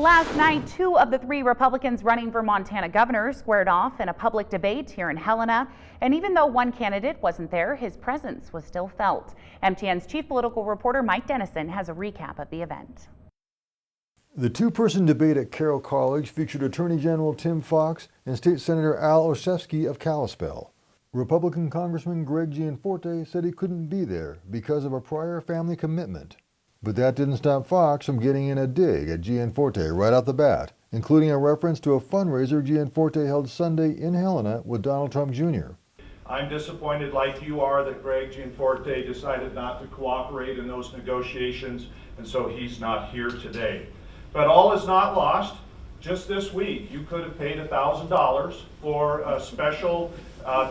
Last night, 2 of the 3 Republicans running for Montana governor squared off in a public debate here in Helena. And even though one candidate wasn't there, his presence was still felt. MTN's chief political reporter Mike Dennison has a recap of the event. The two-person debate at Carroll College featured Attorney General Tim Fox and State Senator Al Olszewski of Kalispell. Republican Congressman Greg Gianforte said he couldn't be there because of a prior family commitment. But that didn't stop Fox from getting in a dig at Gianforte right off the bat, including a reference to a fundraiser Gianforte held Sunday in Helena with Donald Trump Jr. I'm disappointed, like you are, that Greg Gianforte decided not to cooperate in those negotiations, and so he's not here today. But all is not lost. Just this week, you could have paid $1,000 for a special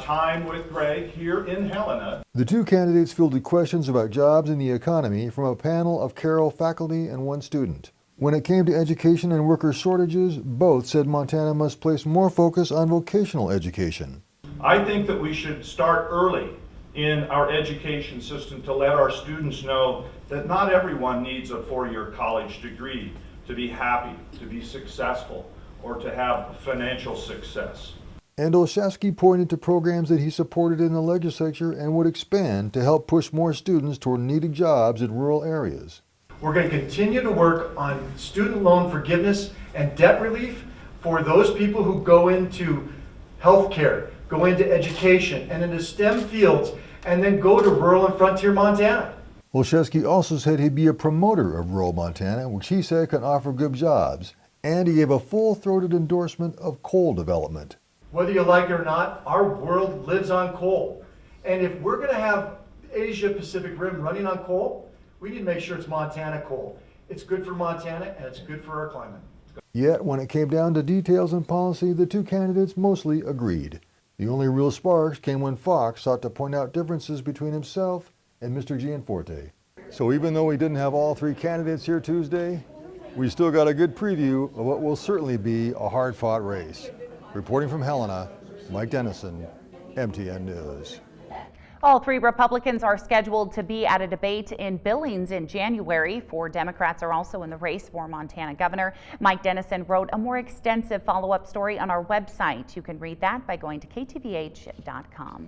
time with Greg here in Helena. The two candidates fielded questions about jobs and the economy from a panel of Carroll faculty and one student. When it came to education and worker shortages, both said Montana must place more focus on vocational education. I think that we should start early in our education system to let our students know that not everyone needs a 4-year college degree to be happy, to be successful, or to have financial success. And Olszewski pointed to programs that he supported in the legislature and would expand to help push more students toward needed jobs in rural areas. We're going to continue to work on student loan forgiveness and debt relief for those people who go into healthcare, go into education, and into STEM fields, and then go to rural and frontier Montana. Olszewski also said he'd be a promoter of rural Montana, which he said can offer good jobs, and he gave a full-throated endorsement of coal development. Whether you like it or not, our world lives on coal. And if we're going to have Asia Pacific Rim running on coal, we need to make sure it's Montana coal. It's good for Montana and it's good for our climate. Yet, when it came down to details and policy, the two candidates mostly agreed. The only real sparks came when Fox sought to point out differences between himself and Mr. Gianforte. So even though we didn't have all 3 candidates here Tuesday, we still got a good preview of what will certainly be a hard-fought race. Reporting from Helena, Mike Dennison, MTN News. All 3 Republicans are scheduled to be at a debate in Billings in January. 4 Democrats are also in the race for Montana governor. Mike Dennison wrote a more extensive follow-up story on our website. You can read that by going to ktvh.com.